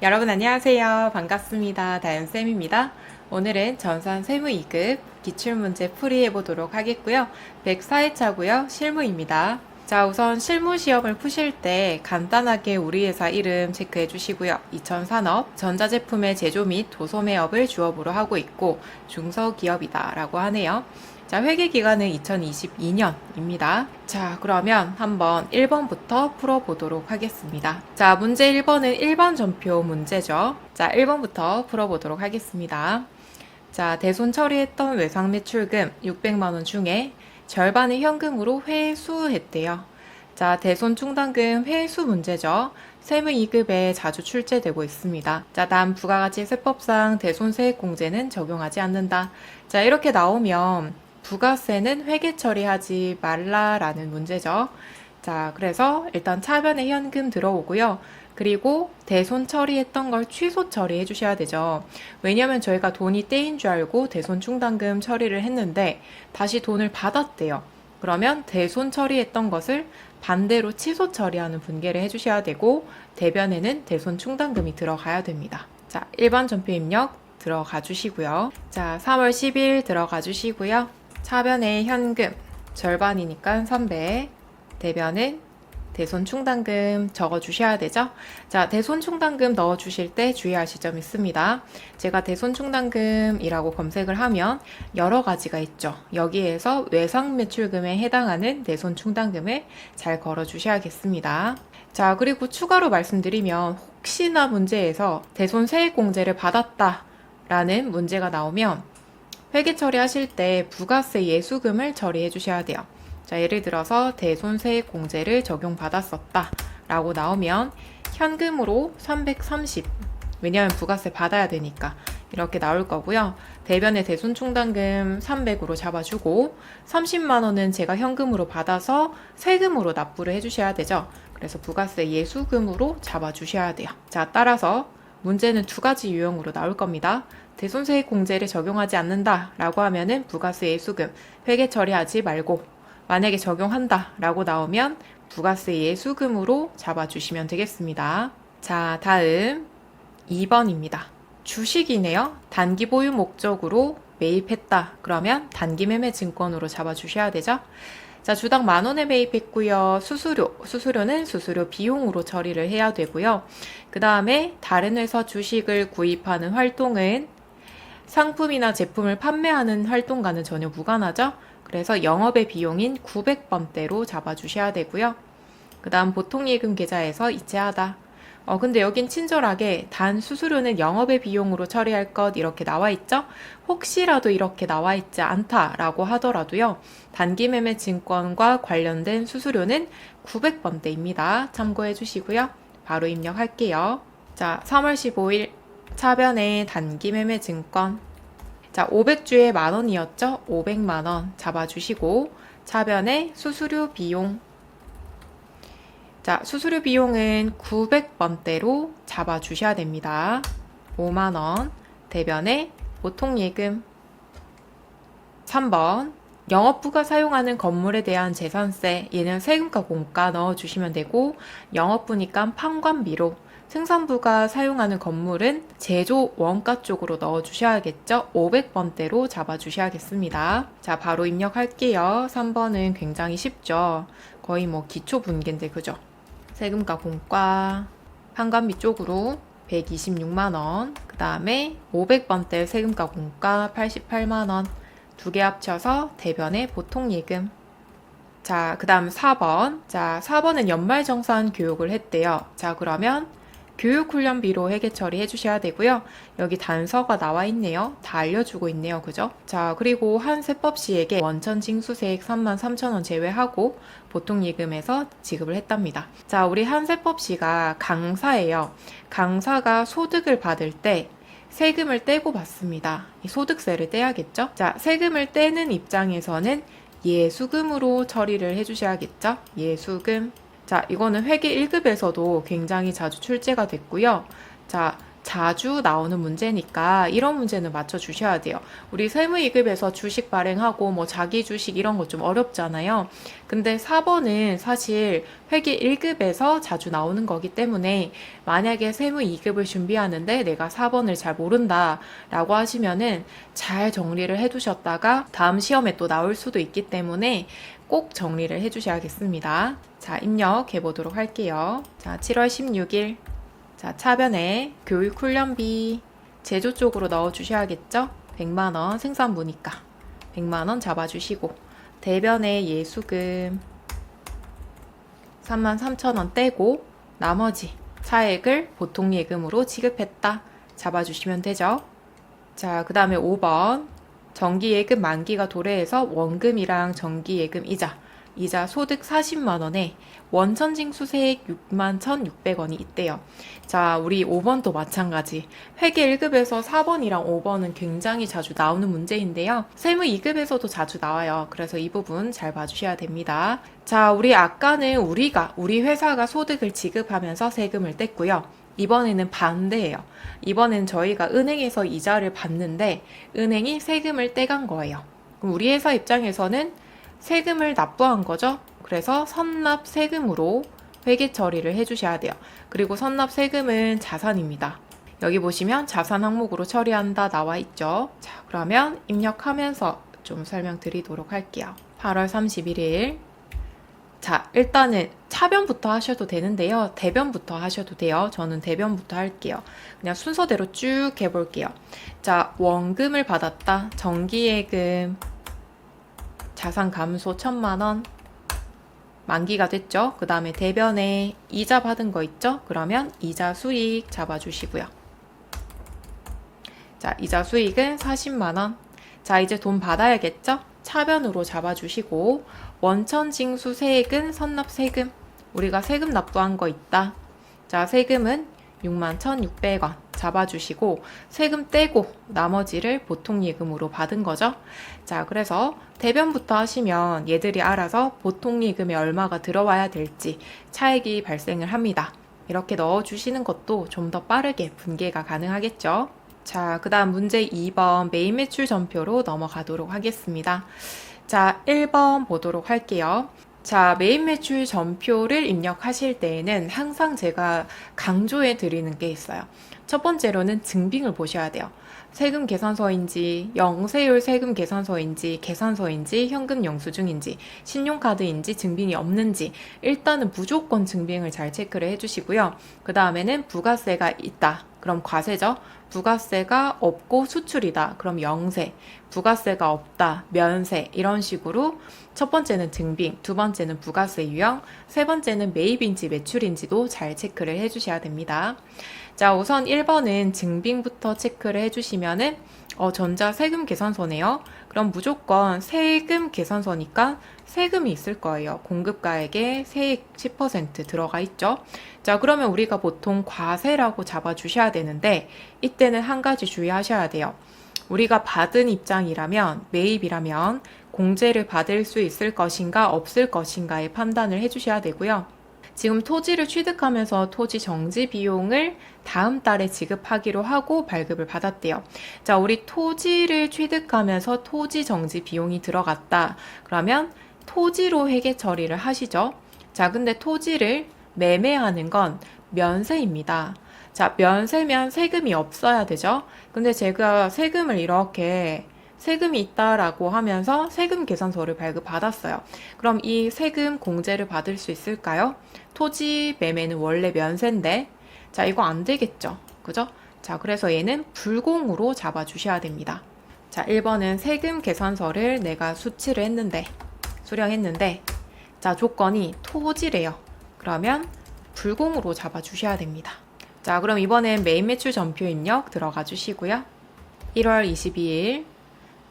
여러분 안녕하세요. 반갑습니다. 다현쌤입니다. 오늘은 전산 세무 2급 기출문제 풀이해 보도록 하겠고요. 104회차고요. 실무입니다. 자, 우선 실무 시험을 푸실 때 간단하게 우리 회사 이름 체크해 주시고요. 이천산업, 전자제품의 제조 및 도소매업을 주업으로 하고 있고 중소기업이다 라고 하네요. 자, 회계 기간은 2022년입니다. 자, 그러면 한번 1번부터 풀어보도록 하겠습니다. 자, 문제 1번은 일반 전표 문제죠. 자, 1번부터 풀어보도록 하겠습니다. 자, 대손 처리했던 외상 매출금 600만원 중에 절반을 현금으로 회수했대요. 자, 대손 충당금 회수 문제죠. 세무 2급에 자주 출제되고 있습니다. 자, 다음 부가가치 세법상 대손세액공제는 적용하지 않는다. 자, 이렇게 나오면 부가세는 회계 처리하지 말라라는 문제죠. 자, 그래서 일단 차변에 현금 들어오고요. 그리고 대손 처리했던 걸 취소 처리해 주셔야 되죠. 왜냐면 저희가 돈이 떼인 줄 알고 대손 충당금 처리를 했는데 다시 돈을 받았대요. 그러면 대손 처리했던 것을 반대로 취소 처리하는 분개를 해주셔야 되고 대변에는 대손 충당금이 들어가야 됩니다. 자, 일반 전표 입력 들어가 주시고요. 자, 3월 10일 들어가 주시고요. 차변에 현금 절반이니까 300, 대변은 대손 충당금 적어 주셔야 되죠. 자, 대손 충당금 넣어 주실 때 주의하실 점 있습니다. 제가 대손 충당금이라고 검색을 하면 여러 가지가 있죠. 여기에서 외상 매출금에 해당하는 대손 충당금을 잘 걸어 주셔야겠습니다. 자, 그리고 추가로 말씀드리면 혹시나 문제에서 대손 세액공제를 받았다 라는 문제가 나오면 회계 처리하실 때 부가세 예수금을 처리해 주셔야 돼요. 자, 예를 들어서 대손세액 공제를 적용받았었다 라고 나오면 현금으로 330, 왜냐하면 부가세 받아야 되니까 이렇게 나올 거고요. 대변에 대손충당금 300으로 잡아주고 30만원은 제가 현금으로 받아서 세금으로 납부를 해주셔야 되죠. 그래서 부가세 예수금으로 잡아주셔야 돼요. 자, 따라서 문제는 두 가지 유형으로 나올 겁니다. 대손세액 공제를 적용하지 않는다 라고 하면은 부가세 예수금 회계 처리하지 말고, 만약에 적용한다 라고 나오면 부가세 예수금으로 잡아주시면 되겠습니다. 자, 다음 2번입니다. 주식이네요. 단기 보유 목적으로 매입했다. 그러면 단기 매매 증권으로 잡아주셔야 되죠. 자, 주당 10,000원에 매입했고요. 수수료는 수수료 비용으로 처리를 해야 되고요. 그 다음에 다른 회사 주식을 구입하는 활동은 상품이나 제품을 판매하는 활동과는 전혀 무관하죠. 그래서 영업의 비용인 900번대로 잡아주셔야 되고요. 그 다음 보통예금 계좌에서 이체하다. 근데 여긴 친절하게 단 수수료는 영업의 비용으로 처리할 것 이렇게 나와 있죠? 혹시라도 이렇게 나와 있지 않다라고 하더라도요. 단기 매매 증권과 관련된 수수료는 900번대입니다. 참고해 주시고요. 바로 입력할게요. 자, 3월 15일 차변에 단기 매매 증권. 자, 500주에 만원이었죠? 500만원 잡아주시고 차변에 수수료 비용. 자, 수수료 비용은 900번대로 잡아주셔야 됩니다. 5만원, 대변에 보통예금. 3번, 영업부가 사용하는 건물에 대한 재산세, 얘는 세금과 공가 넣어주시면 되고, 영업부니까 판관비로, 생산부가 사용하는 건물은 제조 원가 쪽으로 넣어주셔야겠죠? 500번대로 잡아주셔야겠습니다. 자, 바로 입력할게요. 3번은 굉장히 쉽죠? 거의 뭐 기초 분계인데, 그죠? 세금과 공과 판관비 쪽으로 126만원, 그 다음에 500번대 세금과 공과 88만원, 두 개 합쳐서 대변에 보통예금. 자, 그 다음 4번. 자, 4번은 연말정산 교육을 했대요. 자, 그러면 교육훈련비로 회계 처리해 주셔야 되고요. 여기 단서가 나와 있네요. 다 알려주고 있네요. 그죠? 자, 그리고 한 세법시에게 원천징수세액 33,000원 제외하고 보통예금에서 지급을 했답니다. 자, 우리 한 세법시가 강사예요. 강사가 소득을 받을 때 세금을 떼고 받습니다. 이 소득세를 떼야겠죠? 자, 세금을 떼는 입장에서는 예수금으로 처리를 해주셔야겠죠? 예수금. 자, 이거는 회계 1급에서도 굉장히 자주 출제가 됐고요. 자, 자주 나오는 문제니까 이런 문제는 맞춰주셔야 돼요. 우리 세무 2급에서 주식 발행하고 뭐 자기 주식 이런 거 좀 어렵잖아요. 근데 4번은 사실 회계 1급에서 자주 나오는 거기 때문에 만약에 세무 2급을 준비하는데 내가 4번을 잘 모른다 라고 하시면은 잘 정리를 해두셨다가 다음 시험에 또 나올 수도 있기 때문에 꼭 정리를 해주셔야겠습니다. 자, 입력해 보도록 할게요. 자, 7월 16일. 자, 차변에 교육훈련비 제조 쪽으로 넣어주셔야겠죠? 100만원 생산부니까 100만원 잡아주시고, 대변에 예수금 33,000원 떼고 나머지 차액을 보통예금으로 지급했다 잡아주시면 되죠. 자, 그 다음에 5번 정기예금 만기가 도래해서 원금이랑 정기예금 이자 소득 40만원에 원천징수세액 61,600원이 있대요. 자, 우리 5번도 마찬가지. 회계 1급에서 4번이랑 5번은 굉장히 자주 나오는 문제인데요. 세무 2급에서도 자주 나와요. 그래서 이 부분 잘 봐주셔야 됩니다. 자, 우리 아까는 우리 회사가 소득을 지급하면서 세금을 뗐고요. 이번에는 반대예요. 이번엔 저희가 은행에서 이자를 받는데 은행이 세금을 떼간 거예요. 그럼 우리 회사 입장에서는 세금을 납부한 거죠. 그래서 선납 세금으로 회계 처리를 해주셔야 돼요. 그리고 선납 세금은 자산입니다. 여기 보시면 자산 항목으로 처리한다 나와 있죠. 자, 그러면 입력하면서 좀 설명드리도록 할게요. 8월 31일. 자, 일단은 차변부터 하셔도 되는데요. 대변부터 하셔도 돼요. 저는 대변부터 할게요. 그냥 순서대로 쭉 해볼게요. 자, 원금을 받았다. 정기예금 자산 감소 1,000만원 만기가 됐죠. 그 다음에 대변에 이자 받은 거 있죠. 그러면 이자 수익 잡아주시고요. 자, 이자 수익은 40만원. 자, 이제 돈 받아야겠죠. 차변으로 잡아주시고, 원천징수세액은 선납세금, 우리가 세금 납부한 거 있다. 자, 세금은 61,600원 잡아주시고 세금 떼고 나머지를 보통예금으로 받은 거죠. 자, 그래서 대변부터 하시면 얘들이 알아서 보통예금에 얼마가 들어와야 될지 차액이 발생을 합니다. 이렇게 넣어주시는 것도 좀 더 빠르게 분계가 가능하겠죠. 자, 그 다음 문제 2번 메인 매출 전표로 넘어가도록 하겠습니다. 자, 1번 보도록 할게요. 자, 메인 매출 전표를 입력하실 때에는 항상 제가 강조해 드리는 게 있어요. 첫 번째로는 증빙을 보셔야 돼요. 세금 계산서인지, 영세율 세금 계산서인지, 계산서인지, 현금 영수증인지, 신용카드인지 증빙이 없는지 일단은 무조건 증빙을 잘 체크를 해주시고요. 그 다음에는 부가세가 있다. 그럼 과세죠. 부가세가 없고 수출이다. 그럼 영세. 부가세가 없다. 면세. 이런 식으로 첫 번째는 증빙, 두 번째는 부가세 유형, 세 번째는 매입인지 매출인지도 잘 체크를 해주셔야 됩니다. 자, 우선 1번은 증빙부터 체크를 해주시면은 전자 세금 계산서네요. 그럼 무조건 세금 계산서니까 세금이 있을 거예요. 공급가액에 세액 10% 들어가 있죠. 자, 그러면 우리가 보통 과세라고 잡아주셔야 되는데 이때는 한 가지 주의하셔야 돼요. 우리가 받은 입장이라면, 매입이라면 공제를 받을 수 있을 것인가 없을 것인가의 판단을 해주셔야 되고요. 지금 토지를 취득하면서 토지 정지 비용을 다음 달에 지급하기로 하고 발급을 받았대요. 자, 우리 토지를 취득하면서 토지 정지 비용이 들어갔다. 그러면 토지로 회계 처리를 하시죠. 자, 근데 토지를 매매하는 건 면세입니다. 자, 면세면 세금이 없어야 되죠. 근데 제가 세금을 이렇게 세금이 있다라고 하면서 세금 계산서를 발급받았어요. 그럼 이 세금 공제를 받을 수 있을까요? 토지 매매는 원래 면세인데, 자, 이거 안 되겠죠. 그죠? 자, 그래서 얘는 불공으로 잡아주셔야 됩니다. 자, 1번은 세금 계산서를 내가 수령했는데, 자, 조건이 토지래요. 그러면 불공으로 잡아주셔야 됩니다. 자, 그럼 이번엔 메인 매출 전표 입력 들어가 주시고요. 1월 22일.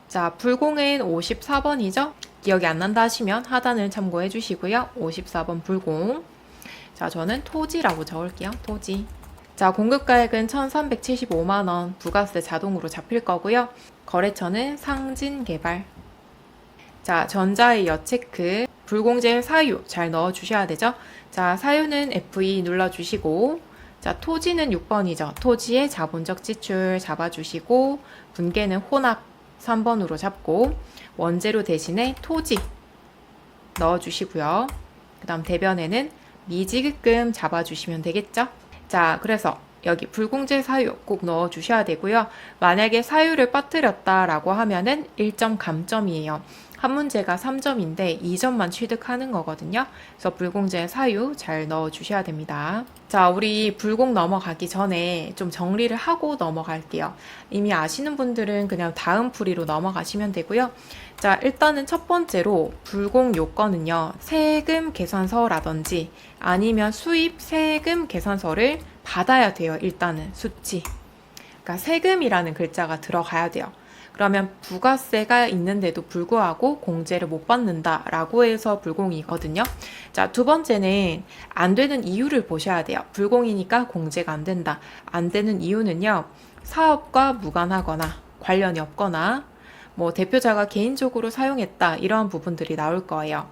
자, 불공은 54번이죠? 기억이 안 난다 하시면 하단을 참고해 주시고요. 54번 불공. 자, 저는 토지라고 적을게요. 토지. 자, 공급가액은 1,375만원 부가세 자동으로 잡힐 거고요. 거래처는 상진개발. 자, 전자의 여체크. 불공제 사유 잘 넣어주셔야 되죠. 자, 사유는 F2 눌러주시고, 자, 토지는 6번이죠. 토지의 자본적 지출 잡아주시고, 분계는 혼합 3번으로 잡고, 원재료 대신에 토지 넣어주시고요. 그 다음 대변에는 미지급금 잡아주시면 되겠죠. 자, 그래서 여기 불공제 사유 꼭 넣어주셔야 되고요. 만약에 사유를 빠뜨렸다라고 하면은 1점 감점이에요. 한 문제가 3점인데 2점만 취득하는 거거든요. 그래서 불공제 사유 잘 넣어주셔야 됩니다. 자, 우리 불공 넘어가기 전에 좀 정리를 하고 넘어갈게요. 이미 아시는 분들은 그냥 다음 풀이로 넘어가시면 되고요. 자, 일단은 첫 번째로 불공 요건은요. 세금 계산서라든지 아니면 수입 세금 계산서를 받아야 돼요. 일단은 수치. 그러니까 세금이라는 글자가 들어가야 돼요. 그러면 부가세가 있는데도 불구하고 공제를 못 받는다라고 해서 불공이거든요. 자, 두 번째는 안 되는 이유를 보셔야 돼요. 불공이니까 공제가 안 된다. 안 되는 이유는요. 사업과 무관하거나 관련이 없거나 뭐 대표자가 개인적으로 사용했다 이러한 부분들이 나올 거예요.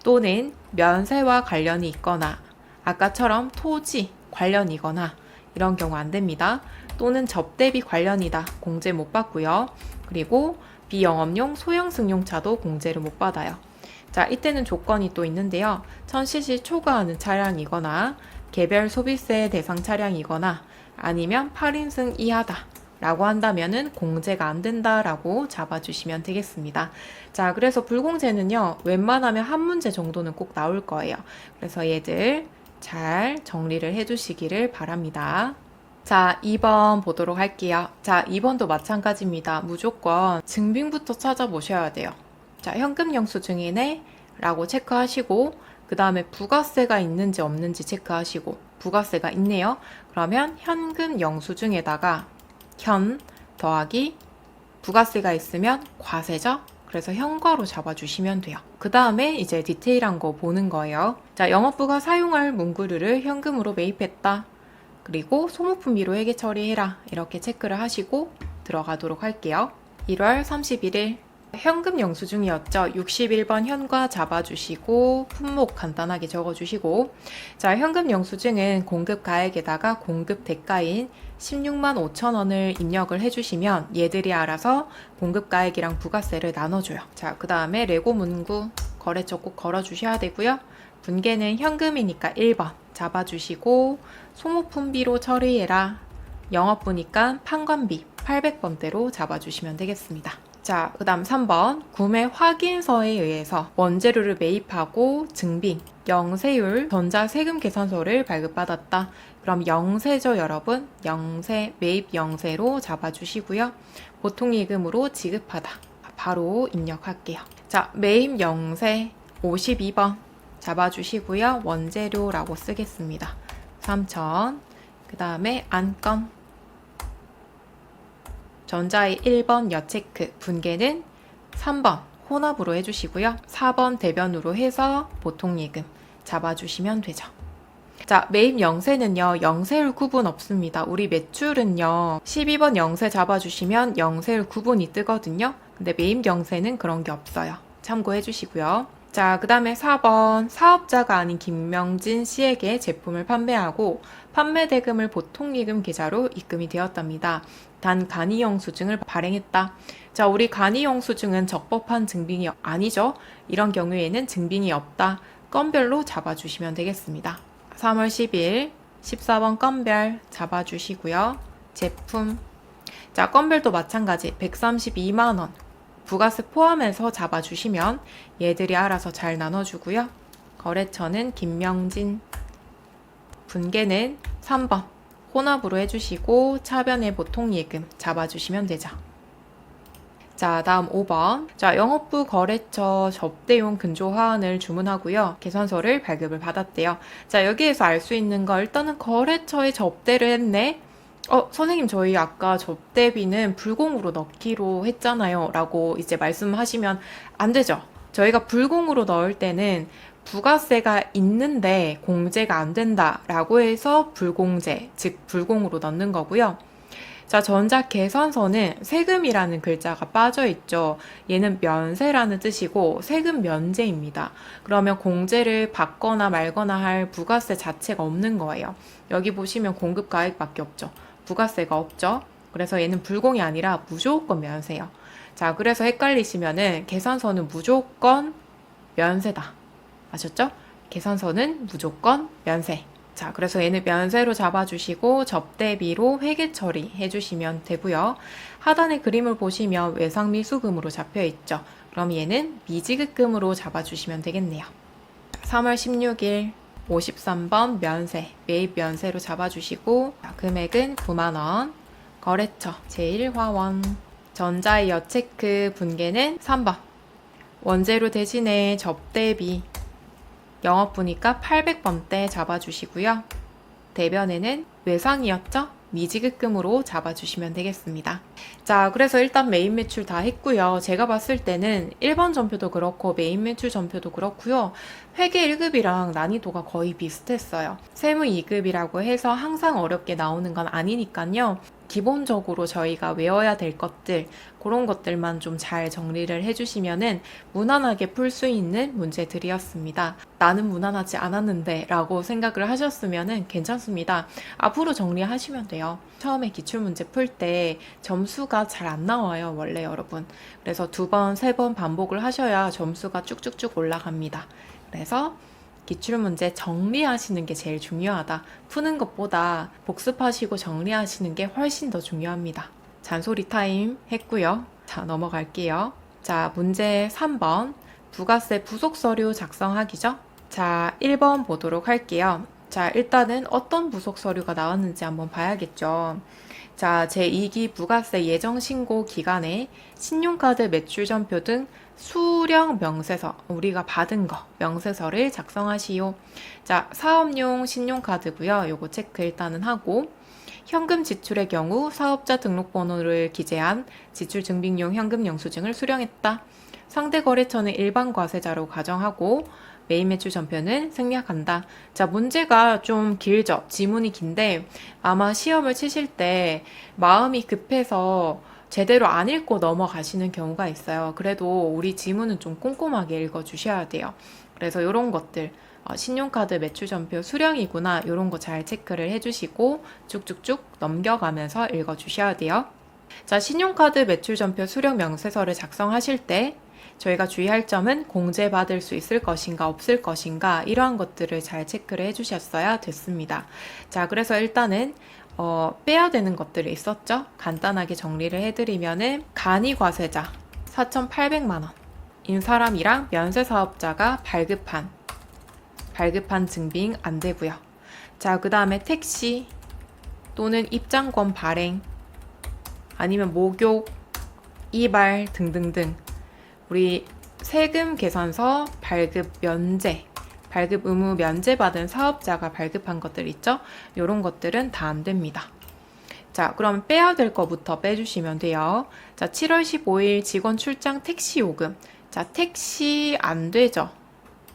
또는 면세와 관련이 있거나 아까처럼 토지 관련이거나 이런 경우 안 됩니다. 또는 접대비 관련이다. 공제 못 받고요. 그리고 비영업용 소형 승용차도 공제를 못 받아요. 자, 이때는 조건이 또 있는데요. 1000cc 초과하는 차량이거나 개별 소비세 대상 차량이거나 아니면 8인승 이하다 라고 한다면은 공제가 안 된다라고 잡아주시면 되겠습니다. 자, 그래서 불공제는요. 웬만하면 한 문제 정도는 꼭 나올 거예요. 그래서 얘들 잘 정리를 해주시기를 바랍니다. 자, 2번 보도록 할게요. 자, 2번도 마찬가지입니다. 무조건 증빙부터 찾아보셔야 돼요. 자, 현금 영수증이네 라고 체크하시고 그 다음에 부가세가 있는지 없는지 체크하시고 부가세가 있네요. 그러면 현금 영수증에다가 현 더하기 부가세가 있으면 과세죠. 그래서 현과로 잡아주시면 돼요. 그 다음에 이제 디테일한 거 보는 거예요. 자, 영업부가 사용할 문구류를 현금으로 매입했다. 그리고 소모품비로 회계 처리해라. 이렇게 체크를 하시고 들어가도록 할게요. 1월 31일 현금 영수증이었죠. 61번 현과 잡아주시고 품목 간단하게 적어주시고 자, 현금 영수증은 공급 가액에다가 공급 대가인 16만 5천 원을 입력을 해주시면 얘들이 알아서 공급 가액이랑 부가세를 나눠줘요. 자, 그 다음에 레고 문구 거래처 꼭 걸어주셔야 되고요. 분계는 현금이니까 1번 잡아주시고 소모품비로 처리해라. 영업부니까 판관비 800번대로 잡아주시면 되겠습니다. 자, 그 다음 3번 구매 확인서에 의해서 원재료를 매입하고 증빙, 영세율, 전자세금 계산서를 발급받았다. 그럼 영세죠 여러분? 영세, 매입 영세로 잡아주시고요. 보통예금으로 지급하다. 바로 입력할게요. 자, 매입 영세 52번 잡아주시고요. 원재료라고 쓰겠습니다. 3,000. 그 다음에 안건 전자의 1번 여체크, 분계는 3번 혼합으로 해주시고요. 4번 대변으로 해서 보통예금 잡아주시면 되죠. 자, 매입 영세는요. 영세율 구분 없습니다. 우리 매출은요. 12번 영세 잡아주시면 영세율 구분이 뜨거든요. 근데 매입 영세는 그런 게 없어요. 참고해 주시고요. 자, 그 다음에 4번 사업자가 아닌 김명진 씨에게 제품을 판매하고 판매 대금을 보통예금 계좌로 입금이 되었답니다. 단 간이영수증을 발행했다. 자, 우리 간이영수증은 적법한 증빙이 아니죠. 이런 경우에는 증빙이 없다. 건별로 잡아주시면 되겠습니다. 3월 10일 14번 건별 잡아주시고요. 제품 자, 건별도 마찬가지 132만원 부가세 포함해서 잡아주시면 얘들이 알아서 잘 나눠주고요. 거래처는 김명진, 분계는 3번 혼합으로 해주시고 차변의 보통예금 잡아주시면 되죠. 자, 다음 5번. 자, 영업부 거래처 접대용 근조 화환을 주문하고요. 계산서를 발급을 받았대요. 자, 여기에서 알 수 있는 거 일단은 거래처에 접대를 했네. 선생님 저희 아까 접대비는 불공으로 넣기로 했잖아요 라고 이제 말씀하시면 안 되죠. 저희가 불공으로 넣을 때는 부가세가 있는데 공제가 안 된다 라고 해서 불공제, 즉 불공으로 넣는 거고요. 자, 전자 계산서는 세금이라는 글자가 빠져 있죠. 얘는 면세라는 뜻이고 세금 면제입니다. 그러면 공제를 받거나 말거나 할 부가세 자체가 없는 거예요. 여기 보시면 공급가액밖에 없죠. 부가세가 없죠. 그래서 얘는 불공이 아니라 무조건 면세예요. 자, 그래서 헷갈리시면은 계산서는 무조건 면세다. 아셨죠? 계산서는 무조건 면세. 자, 그래서 얘는 면세로 잡아주시고 접대비로 회계 처리해 주시면 되고요. 하단의 그림을 보시면 외상미수금으로 잡혀 있죠. 그럼 얘는 미지급금으로 잡아주시면 되겠네요. 3월 16일 53번 면세, 매입 면세로 잡아주시고 금액은 9만원, 거래처 제1화원, 전자의 여체크 분계는 3번, 원재료 대신에 접대비 영업부니까 800번대 잡아주시고요. 대변에는 외상이었죠? 미지급금으로 잡아주시면 되겠습니다. 자, 그래서 일단 메인 매출 다 했고요. 제가 봤을 때는 1번 전표도 그렇고 메인 매출 전표도 그렇고요. 회계 1급이랑 난이도가 거의 비슷했어요. 세무 2급이라고 해서 항상 어렵게 나오는 건 아니니까요. 기본적으로 저희가 외워야 될 것들, 그런 것들만 좀 잘 정리를 해주시면은 무난하게 풀 수 있는 문제들이었습니다. 나는 무난하지 않았는데 라고 생각을 하셨으면은 괜찮습니다. 앞으로 정리하시면 돼요. 처음에 기출문제 풀 때 점수가 잘 안 나와요, 원래 여러분. 그래서 2번, 3번 반복을 하셔야 점수가 쭉쭉쭉 올라갑니다. 그래서 기출문제 정리하시는 게 제일 중요하다. 푸는 것보다 복습하시고 정리하시는 게 훨씬 더 중요합니다. 잔소리 타임 했고요. 자, 넘어갈게요. 자, 문제 3번. 부가세 부속서류 작성하기죠? 자, 1번 보도록 할게요. 자, 일단은 어떤 부속서류가 나왔는지 한번 봐야겠죠. 자, 제2기 부가세 예정신고 기간에 신용카드 매출전표 등 수령 명세서, 우리가 받은 거, 명세서를 작성하시오. 자, 사업용 신용카드고요. 요거 체크 일단은 하고, 현금 지출의 경우 사업자 등록번호를 기재한 지출증빙용 현금 영수증을 수령했다. 상대 거래처는 일반 과세자로 가정하고 메인 매출 전표는 생략한다. 자, 문제가 좀 길죠. 지문이 긴데 아마 시험을 치실 때 마음이 급해서 제대로 안 읽고 넘어가시는 경우가 있어요. 그래도 우리 지문은 좀 꼼꼼하게 읽어주셔야 돼요. 그래서 이런 것들, 신용카드 매출전표 수령이구나, 이런 거 잘 체크를 해주시고 쭉쭉쭉 넘겨가면서 읽어주셔야 돼요. 자, 신용카드 매출전표 수령 명세서를 작성하실 때 저희가 주의할 점은 공제받을 수 있을 것인가 없을 것인가, 이러한 것들을 잘 체크를 해주셨어야 됐습니다. 자, 그래서 일단은 빼야 되는 것들이 있었죠. 간단하게 정리를 해드리면은 간이과세자 4,800만원, 인사람이랑 면세사업자가 발급한 증빙 안 되고요. 자, 그 다음에 택시 또는 입장권 발행 아니면 목욕, 이발 등등등, 우리 세금 계산서 발급 면제, 발급 의무 면제받은 사업자가 발급한 것들 있죠? 이런 것들은 다 안 됩니다. 자, 그럼 빼야 될 거부터 빼주시면 돼요. 자, 7월 15일 직원 출장 택시 요금. 자, 택시 안 되죠?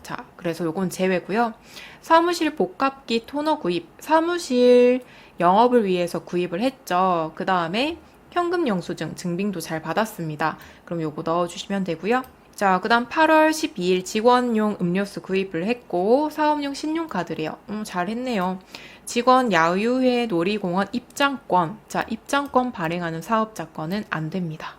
자, 그래서 요건 제외고요. 사무실 복합기 토너 구입. 사무실 영업을 위해서 구입을 했죠. 그 다음에 현금 영수증 증빙도 잘 받았습니다. 그럼 요거 넣어주시면 되고요. 자, 그 다음 8월 12일 직원용 음료수 구입을 했고 사업용 신용카드래요. 잘했네요. 직원 야유회 놀이공원 입장권. 자, 입장권 발행하는 사업자 건은 안 됩니다.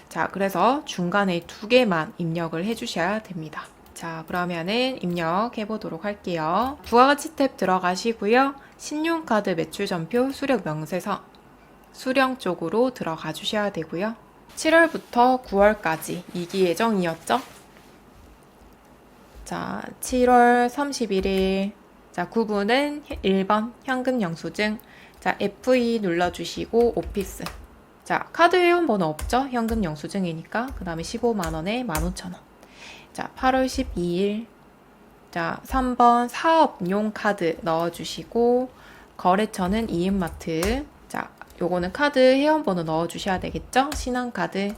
자, 그래서 중간에 2개만 입력을 해주셔야 됩니다. 자, 그러면은 입력해 보도록 할게요. 부가가치 탭 들어가시고요. 신용카드 매출전표 수령 명세서 수령 쪽으로 들어가 주셔야 되고요. 7월부터 9월까지 2기 예정이었죠? 자, 7월 31일. 자, 9분은 1번 현금 영수증. 자, F2 눌러주시고 오피스. 자, 카드 회원번호 없죠? 현금 영수증이니까. 그 다음에 15만원에 15,000원. 자, 8월 12일. 자, 3번 사업용 카드 넣어주시고 거래처는 이음마트. 자, 요거는 카드 회원번호 넣어주셔야 되겠죠? 신한카드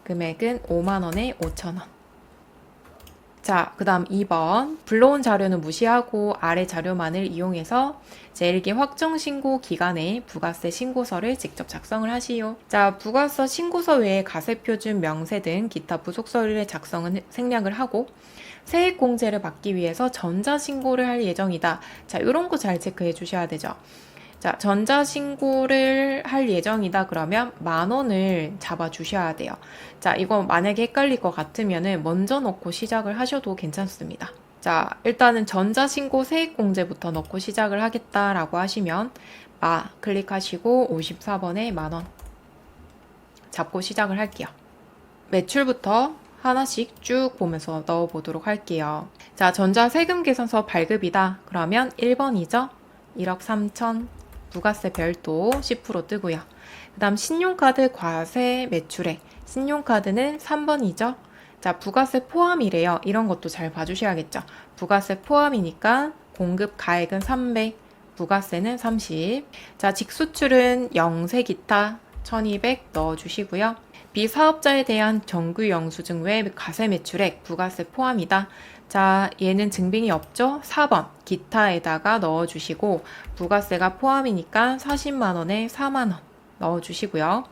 금액은 5만원에 5,000원. 자, 그 다음 2번. 불러온 자료는 무시하고 아래 자료만을 이용해서 제1기 확정신고 기간에 부가세 신고서를 직접 작성을 하시오. 자, 부가세 신고서 외에 가세표준, 명세 등 기타 부속서류의 작성은 생략을 하고 세액공제를 받기 위해서 전자신고를 할 예정이다. 자, 이런 거 잘 체크해 주셔야 되죠. 자, 전자신고를 할 예정이다 그러면 10,000원을 잡아 주셔야 돼요. 자, 이거 만약에 헷갈릴 것 같으면은 먼저 넣고 시작을 하셔도 괜찮습니다. 자, 일단은 전자신고 세액공제부터 넣고 시작을 하겠다라고 하시면 클릭하시고 54번에 10,000원 잡고 시작을 할게요. 매출부터 하나씩 쭉 보면서 넣어보도록 할게요. 자, 전자세금 계산서 발급이다. 그러면 1번이죠. 1억 3천. 부가세 별도 10% 뜨고요. 그 다음 신용카드 과세 매출액. 신용카드는 3번이죠. 자, 부가세 포함이래요. 이런 것도 잘 봐주셔야겠죠. 부가세 포함이니까 공급 가액은 300, 부가세는 30. 자, 직수출은 영세 기타 1200 넣어주시고요. 비사업자에 대한 정규 영수증 외 가세 매출액 부가세 포함이다. 자, 얘는 증빙이 없죠? 4번 기타에다가 넣어주시고 부가세가 포함이니까 40만 원에 4만 원 넣어주시고요.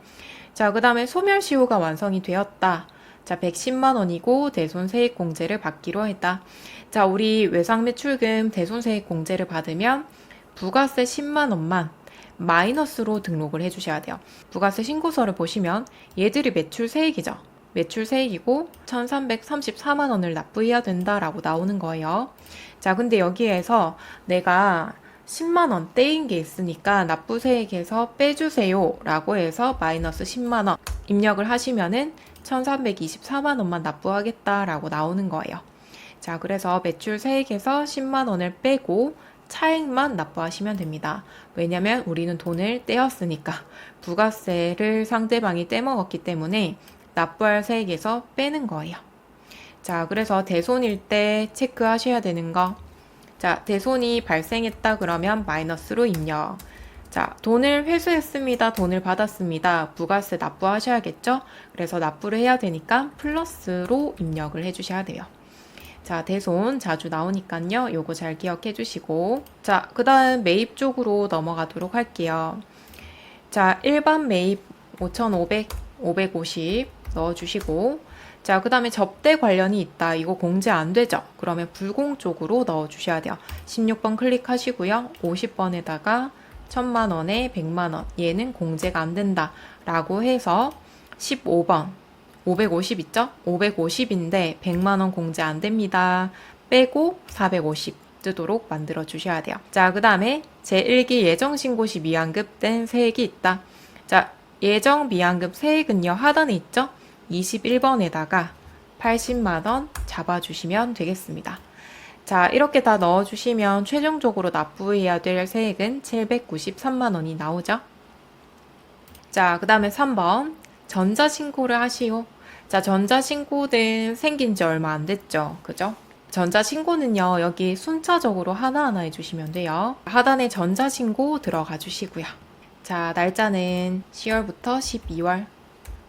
자, 그 다음에 소멸시효가 완성이 되었다. 자, 110만 원이고 대손세액공제를 받기로 했다. 자, 우리 외상매출금 대손세액공제를 받으면 부가세 10만 원만 마이너스로 등록을 해주셔야 돼요. 부가세 신고서를 보시면 얘들이 매출세액이죠. 매출세액이고 1,334만 원을 납부해야 된다라고 나오는 거예요. 자, 근데 여기에서 내가 10만 원 떼인 게 있으니까 납부세액에서 빼주세요 라고 해서 마이너스 10만 원 입력을 하시면은 1,324만 원만 납부하겠다라고 나오는 거예요. 자, 그래서 매출세액에서 10만 원을 빼고 차액만 납부하시면 됩니다. 왜냐면 우리는 돈을 떼었으니까 부가세를 상대방이 떼먹었기 때문에 납부할 세액에서 빼는 거예요. 자, 그래서 대손일 때 체크하셔야 되는 거. 자, 대손이 발생했다 그러면 마이너스로 입력. 자, 돈을 회수했습니다. 돈을 받았습니다. 부가세 납부하셔야겠죠? 그래서 납부를 해야 되니까 플러스로 입력을 해주셔야 돼요. 자, 대손 자주 나오니까요. 요거 잘 기억해 주시고. 자, 그 다음 매입 쪽으로 넘어가도록 할게요. 자, 일반 매입 5,500, 550 넣어주시고. 자, 그 다음에 접대 관련이 있다. 이거 공제 안 되죠? 그러면 불공 쪽으로 넣어주셔야 돼요. 16번 클릭하시고요. 50번에다가 1,000만 원에 100만 원. 얘는 공제가 안 된다. 라고 해서 15번. 550 있죠? 550인데 100만원 공제 안 됩니다. 빼고 450 뜨도록 만들어 주셔야 돼요. 자, 그 다음에 제1기 예정신고 시 미환급된 세액이 있다. 자, 예정 미환급 세액은요, 하단에 있죠? 21번에다가 80만원 잡아주시면 되겠습니다. 자, 이렇게 다 넣어주시면 최종적으로 납부해야 될 세액은 793만원이 나오죠? 자, 그 다음에 3번. 전자신고를 하시오. 자, 전자신고는 생긴 지 얼마 안 됐죠. 그죠? 전자신고는요, 여기 순차적으로 하나하나 해주시면 돼요. 하단에 전자신고 들어가 주시고요. 자, 날짜는 10월부터 12월.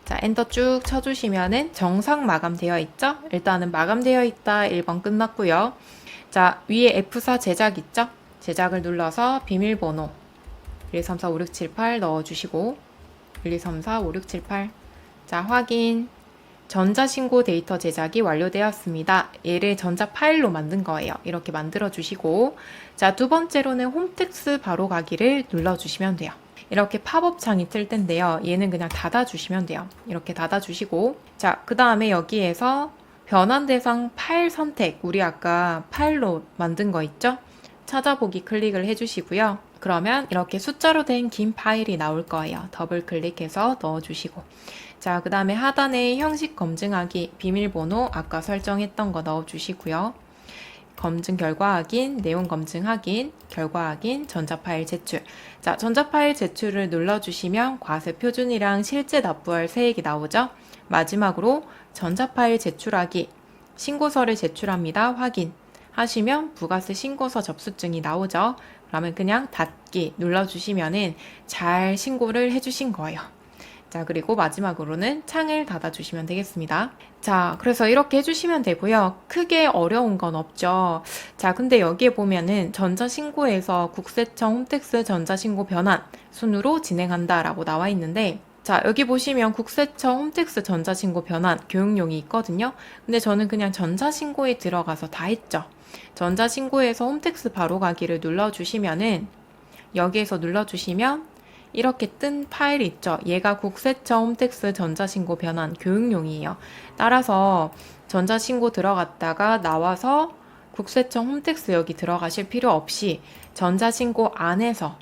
자, 엔터 쭉 쳐주시면은 정상 마감되어 있죠? 일단은 마감되어 있다 1번 끝났고요. 자, 위에 F4 제작 있죠? 제작을 눌러서 비밀번호 1, 2, 3, 4, 5, 6, 7, 8 넣어주시고 1, 2, 3, 4, 5, 6, 7, 8. 자, 확인. 전자신고 데이터 제작이 완료되었습니다. 얘를 전자 파일로 만든 거예요. 이렇게 만들어 주시고. 자, 두 번째로는 홈택스 바로 가기를 눌러 주시면 돼요. 이렇게 팝업 창이 뜰 텐데요. 얘는 그냥 닫아 주시면 돼요. 이렇게 닫아 주시고. 자, 그 다음에 여기에서 변환 대상 파일 선택. 우리 아까 파일로 만든 거 있죠? 찾아보기 클릭을 해 주시고요. 그러면 이렇게 숫자로 된 긴 파일이 나올 거예요. 더블 클릭해서 넣어주시고. 자, 그 다음에 하단에 형식 검증하기, 비밀번호 아까 설정했던 거 넣어주시고요. 검증 결과 확인, 내용 검증 확인, 결과 확인, 전자파일 제출. 자, 전자파일 제출을 눌러주시면 과세 표준이랑 실제 납부할 세액이 나오죠. 마지막으로 전자파일 제출하기, 신고서를 제출합니다. 확인 하시면 부가세 신고서 접수증이 나오죠. 그러면 그냥 닫기 눌러주시면은 잘 신고를 해주신 거예요. 자, 그리고 마지막으로는 창을 닫아주시면 되겠습니다. 자, 그래서 이렇게 해주시면 되고요. 크게 어려운 건 없죠. 자, 근데 여기에 보면은 전자신고에서 국세청 홈택스 전자신고 변환 순으로 진행한다라고 나와 있는데, 자, 여기 보시면 국세청 홈택스 전자신고 변환 교육용이 있거든요. 근데 저는 그냥 전자신고에 들어가서 다 했죠. 전자신고에서 홈택스 바로 가기를 눌러주시면은, 여기에서 눌러주시면 이렇게 뜬 파일 있죠. 얘가 국세청 홈택스 전자신고 변환 교육용이에요. 따라서 전자신고 들어갔다가 나와서 국세청 홈택스 여기 들어가실 필요 없이 전자신고 안에서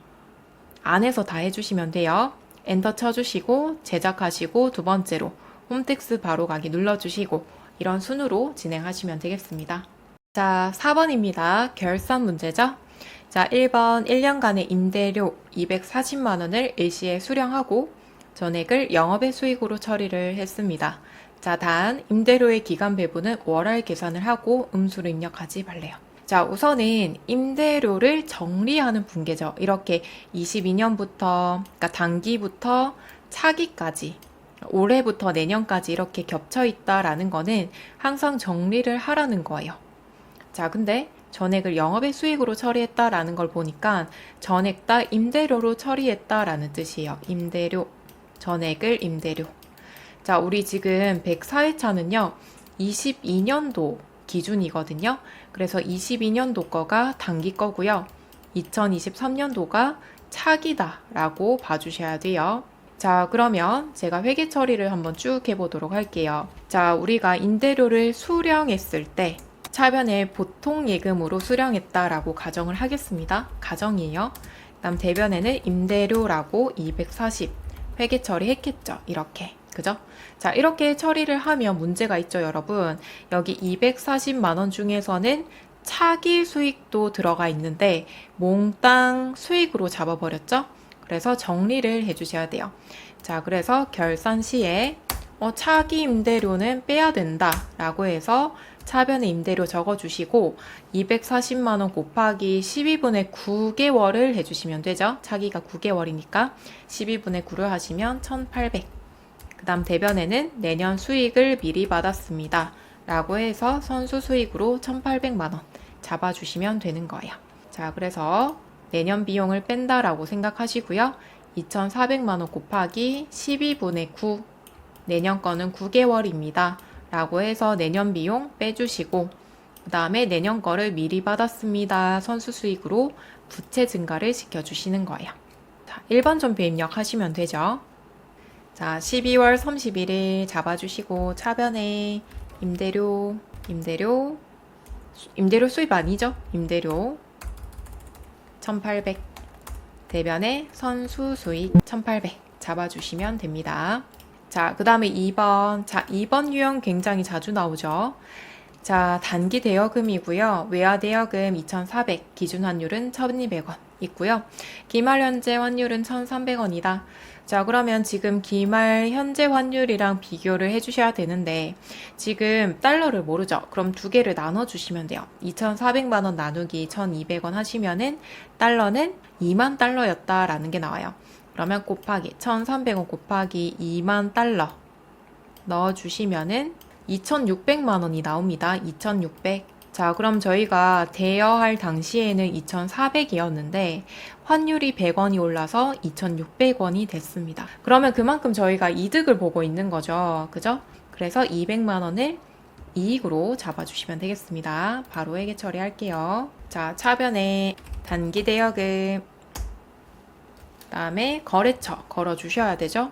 다 해주시면 돼요. 엔터 쳐주시고 제작하시고 두 번째로 홈택스 바로 가기 눌러주시고 이런 순으로 진행하시면 되겠습니다. 자, 4번입니다. 결산 문제죠. 자, 1번 1년간의 임대료 240만 원을 일시에 수령하고 전액을 영업의 수익으로 처리를 했습니다. 자, 단 임대료의 기간 배분은 월할 계산을 하고 음수로 입력하지 말래요. 자, 우선은 임대료를 정리하는 분계죠. 이렇게 22년부터, 그러니까 단기부터 차기까지, 올해부터 내년까지 이렇게 겹쳐 있다라는 거는 항상 정리를 하라는 거예요. 자, 근데 전액을 영업의 수익으로 처리했다라는 걸 보니까 전액 다 임대료로 처리했다라는 뜻이에요. 임대료, 전액을 임대료. 자, 우리 지금 104회차는요, 22년도 기준이거든요. 그래서 22년도 거가 단기 거고요. 2023년도가 차기다라고 봐주셔야 돼요. 자, 그러면 제가 회계 처리를 한번 쭉 해보도록 할게요. 자, 우리가 임대료를 수령했을 때 차변에 보통 예금으로 수령했다라고 가정을 하겠습니다. 가정이에요. 그다음 대변에는 임대료라고 240 회계 처리했겠죠. 이렇게. 그죠? 자, 이렇게 처리를 하면 문제가 있죠, 여러분. 여기 240만 원 중에서는 차기 수익도 들어가 있는데 몽땅 수익으로 잡아버렸죠? 그래서 정리를 해주셔야 돼요. 자, 그래서 결산 시에 차기 임대료는 빼야 된다라고 해서 차변에 임대료 적어주시고 240만 원 곱하기 12분의 9개월을 해주시면 되죠. 차기가 9개월이니까 12분의 9를 하시면 1800. 그 다음 대변에는 내년 수익을 미리 받았습니다. 라고 해서 선수 수익으로 1800만 원 잡아주시면 되는 거예요. 자, 그래서 내년 비용을 뺀다라고 생각하시고요. 2400만 원 곱하기 12분의 9, 내년 거는 9개월입니다. 라고 해서 내년 비용 빼주시고 그 다음에 내년 거를 미리 받았습니다. 선수 수익으로 부채 증가를 시켜주시는 거예요. 자, 1번 전표 입력하시면 되죠. 자, 12월 31일 잡아주시고 차변에 임대료 수입 아니죠? 임대료 1800 대변에 선수 수익 1800 잡아주시면 됩니다. 자, 그 다음에 2번. 자, 2번 유형 굉장히 자주 나오죠. 자, 단기 대여금이고요. 외화 대여금 2,400, 기준 환율은 1,200원 있고요. 기말 현재 환율은 1,300원이다. 자, 그러면 지금 기말 현재 환율이랑 비교를 해주셔야 되는데 지금 달러를 모르죠? 그럼 두 개를 나눠주시면 돼요. 2,400만 원 나누기 1,200원 하시면은 달러는 2만 달러였다라는 게 나와요. 그러면 곱하기 1,300원 곱하기 2만 달러 넣어주시면은 2,600만 원이 나옵니다. 2,600. 자, 그럼 저희가 대여할 당시에는 2,400이었는데 환율이 100원이 올라서 2,600원이 됐습니다. 그러면 그만큼 저희가 이득을 보고 있는 거죠. 그죠? 그래서 200만 원을 이익으로 잡아주시면 되겠습니다. 바로 회계 처리할게요. 자, 차변에 단기 대여금 다음에 거래처 걸어주셔야 되죠.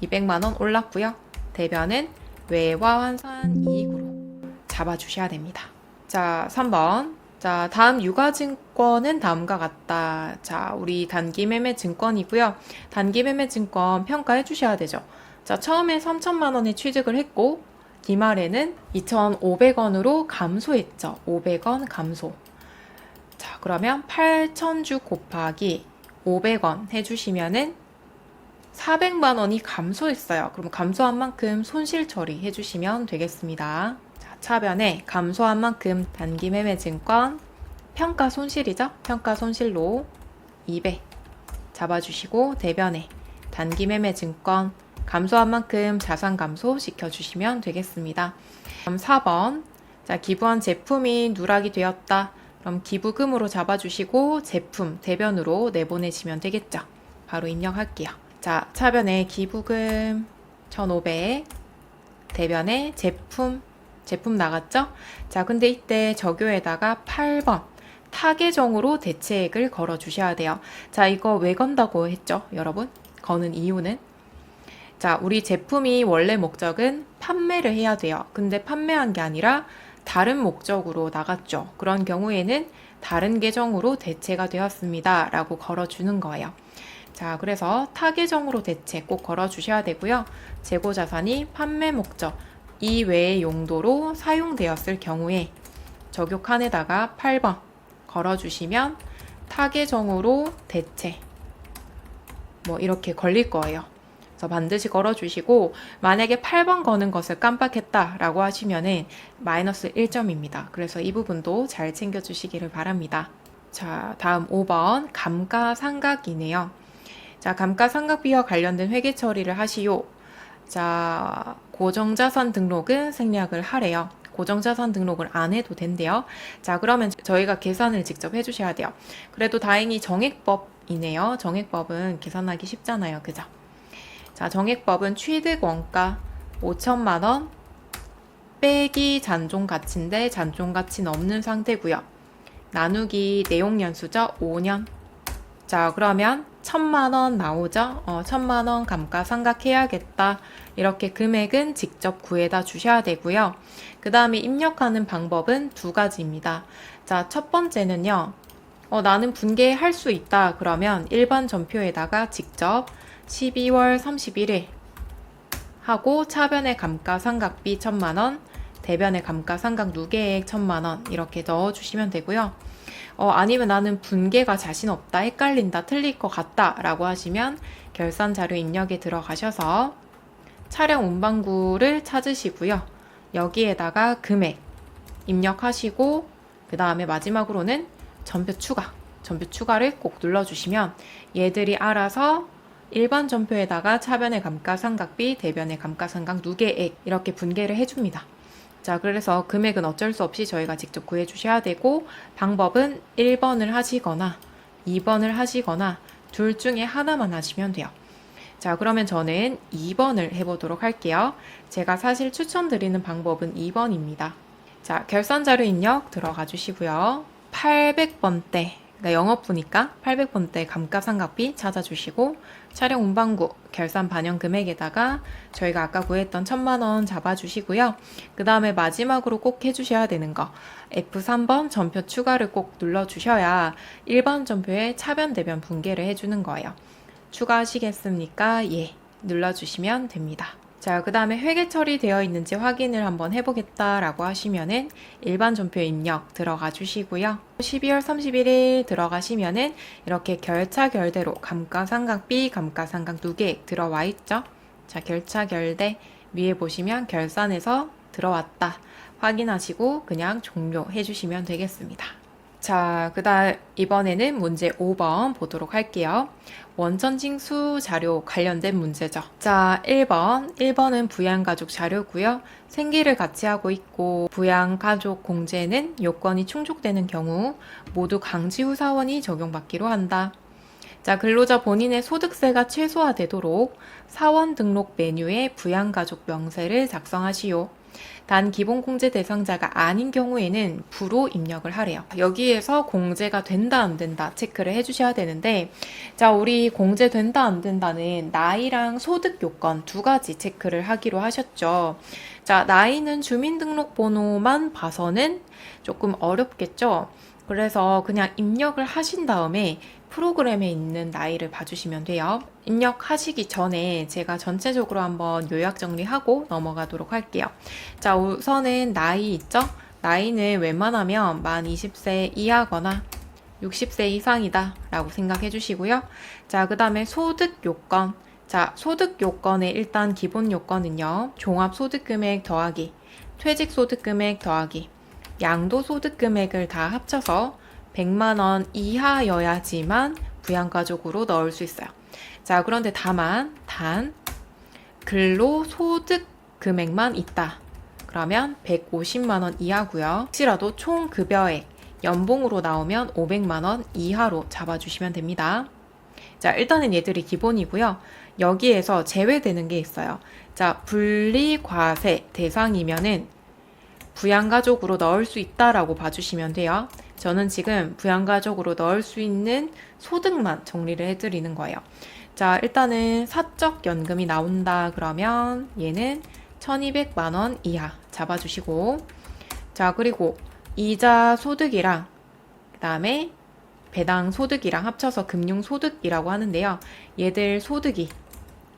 200만 원 올랐고요. 대변은 외화 환산 이익으로 잡아주셔야 됩니다. 자, 3번. 자, 다음 유가증권은 다음과 같다. 자, 우리 단기 매매 증권이고요. 단기 매매 증권 평가해 주셔야 되죠. 자, 처음에 3천만 원에 취득을 했고 기말에는 2,500원으로 감소했죠. 500원 감소. 자, 그러면 8,000주 곱하기 500원 해주시면은 400만 원이 감소했어요. 그럼 감소한 만큼 손실 처리 해주시면 되겠습니다. 자, 차변에 감소한 만큼 단기 매매 증권 평가 손실이죠? 평가 손실로 200 잡아주시고 대변에 단기 매매 증권 감소한 만큼 자산 감소 시켜주시면 되겠습니다. 그럼 4번. 자, 기부한 제품이 누락이 되었다. 그럼 기부금으로 잡아주시고 제품 대변으로 내보내시면 되겠죠. 바로 입력할게요. 자, 차변에 기부금 1,500, 대변에 제품 나갔죠? 자, 근데 이때 적요에다가 8번 타계정으로 대체액을 걸어 주셔야 돼요. 자, 이거 왜 건다고 했죠, 여러분? 거는 이유는, 자, 우리 제품이 원래 목적은 판매를 해야 돼요. 근데 판매한 게 아니라 다른 목적으로 나갔죠. 그런 경우에는 다른 계정으로 대체가 되었습니다 라고 걸어주는 거예요. 자, 그래서 타 계정으로 대체 꼭 걸어주셔야 되고요. 재고자산이 판매 목적 이외의 용도로 사용되었을 경우에 적요칸에다가 8번 걸어주시면 타 계정으로 대체 뭐 이렇게 걸릴 거예요. 그래서 반드시 걸어주시고, 만약에 8번 거는 것을 깜빡했다라고 하시면은 마이너스 1점입니다. 그래서 이 부분도 잘 챙겨주시기를 바랍니다. 자, 다음 5번 감가상각이네요. 자, 감가상각비와 관련된 회계 처리를 하시오. 자, 고정자산 등록은 생략을 하래요. 고정자산 등록을 안 해도 된대요. 자, 그러면 저희가 계산을 직접 해주셔야 돼요. 그래도 다행히 정액법이네요. 정액법은 계산하기 쉽잖아요. 그죠? 자, 정액법은 취득 원가 5천만 원 빼기 잔존 가치인데 잔존 가치는 없는 상태고요. 나누기 내용 연수죠. 5년. 자, 그러면 1,000만 원 나오죠. 1,000만 원 감가상각해야겠다. 이렇게 금액은 직접 구해다 주셔야 되고요. 그 다음에 입력하는 방법은 두 가지입니다. 자, 첫 번째는요. 나는 분개할 수 있다. 그러면 일반 전표에다가 직접 12월 31일 하고 차변에 감가상각비 1,000만 원, 대변에 감가상각 누계액 1,000만 원 이렇게 넣어주시면 되고요. 아니면 나는 분개가 자신 없다, 헷갈린다, 틀릴 것 같다 라고 하시면 결산 자료 입력에 들어가셔서 차량 운반구를 찾으시고요. 여기에다가 금액 입력하시고 그 다음에 마지막으로는 전표 추가를 꼭 눌러주시면 얘들이 알아서 일반 전표에다가 차변의 감가상각비, 대변의 감가상각 누계액 이렇게 분개를 해줍니다. 자, 그래서 금액은 어쩔 수 없이 저희가 직접 구해주셔야 되고, 방법은 1번을 하시거나 2번을 하시거나 둘 중에 하나만 하시면 돼요. 자, 그러면 저는 2번을 해보도록 할게요. 제가 사실 추천드리는 방법은 2번입니다. 자, 결산자료 입력 들어가 주시고요. 800번대, 그러니까 영업부니까 800번대 감가상각비 찾아주시고, 차량 운반구 결산 반영 금액에다가 저희가 아까 구했던 1,000만 원 잡아주시고요. 그 다음에 마지막으로 꼭 해주셔야 되는 거, F3번 전표 추가를 꼭 눌러주셔야 일반 전표에 차변 대변 분개를 해주는 거예요. 추가하시겠습니까? 예, 눌러주시면 됩니다. 자, 그 다음에 회계 처리되어 있는지 확인을 한번 해보겠다라고 하시면은 일반 전표 입력 들어가 주시고요. 12월 31일 들어가시면은 이렇게 결차 결대로 감가상각비, 감가상각 누계액 들어와 있죠. 자, 결차 결대 위에 보시면 결산해서 들어왔다 확인하시고 그냥 종료해 주시면 되겠습니다. 자, 그 다음 이번에는 문제 5번 보도록 할게요. 원천징수 자료 관련된 문제죠. 자, 1번은 부양가족 자료고요. 생계를 같이 하고 있고 부양가족 공제는 요건이 충족되는 경우 모두 강지후 사원이 적용받기로 한다. 자, 근로자 본인의 소득세가 최소화되도록 사원 등록 메뉴에 부양가족 명세를 작성하시오. 단 기본 공제 대상자가 아닌 경우에는 부로 입력을 하래요. 여기에서 공제가 된다 안 된다 체크를 해주셔야 되는데, 자, 우리 공제 된다 안 된다는 나이랑 소득 요건 두 가지 체크를 하기로 하셨죠. 자, 나이는 주민등록번호만 봐서는 조금 어렵겠죠. 그래서 그냥 입력을 하신 다음에 프로그램에 있는 나이를 봐주시면 돼요. 입력하시기 전에 제가 전체적으로 한번 요약 정리하고 넘어가도록 할게요. 자, 우선은 나이 있죠? 나이는 웬만하면 만 20세 이하거나 60세 이상이다 라고 생각해 주시고요. 자, 그 다음에 소득 요건. 자, 소득 요건의 일단 기본 요건은요, 종합소득금액 더하기 퇴직소득금액 더하기 양도소득금액을 다 합쳐서 100만 원 이하여야지만 부양가족으로 넣을 수 있어요. 자, 그런데 단 근로소득 금액만 있다. 그러면 150만 원 이하고요. 혹시라도 총 급여액 연봉으로 나오면 500만 원 이하로 잡아주시면 됩니다. 자, 일단은 얘들이 기본이고요. 여기에서 제외되는 게 있어요. 자, 분리과세 대상이면은 부양가족으로 넣을 수 있다라고 봐주시면 돼요. 저는 지금 부양가족으로 넣을 수 있는 소득만 정리를 해드리는 거예요. 자, 일단은 사적연금이 나온다 그러면 얘는 1200만 원 이하 잡아주시고, 자, 그리고 이자 소득이랑 그 다음에 배당 소득이랑 합쳐서 금융소득이라고 하는데요. 얘들 소득이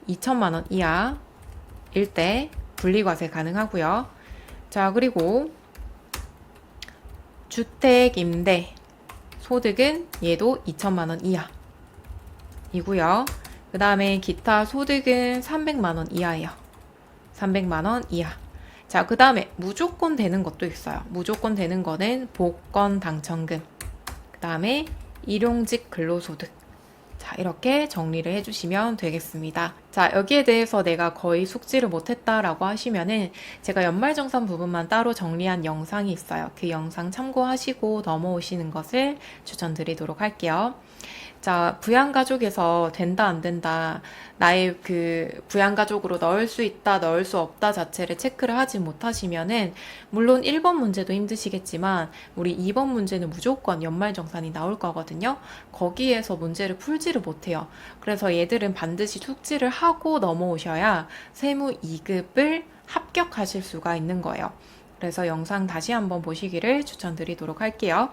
2천만 원 이하일 때 분리과세 가능하고요. 자, 그리고 주택임대 소득은 얘도 2천만 원 이하이고요. 그 다음에 기타 소득은 300만 원 이하예요. 300만 원 이하. 자, 그 다음에 무조건 되는 것도 있어요. 무조건 되는 거는 복권 당첨금, 그 다음에 일용직 근로소득. 자, 이렇게 정리를 해주시면 되겠습니다. 자, 여기에 대해서 내가 거의 숙지를 못했다라고 하시면은 제가 연말정산 부분만 따로 정리한 영상이 있어요. 그 영상 참고하시고 넘어오시는 것을 추천드리도록 할게요. 자, 부양가족에서 된다 안 된다, 나의 그 부양가족으로 넣을 수 있다 넣을 수 없다 자체를 체크를 하지 못하시면은 물론 1번 문제도 힘드시겠지만 우리 2번 문제는 무조건 연말정산이 나올 거거든요. 거기에서 문제를 풀지를 못해요. 그래서 얘들은 반드시 숙지를 하고 넘어오셔야 세무 2급을 합격하실 수가 있는 거예요. 그래서 영상 다시 한번 보시기를 추천드리도록 할게요.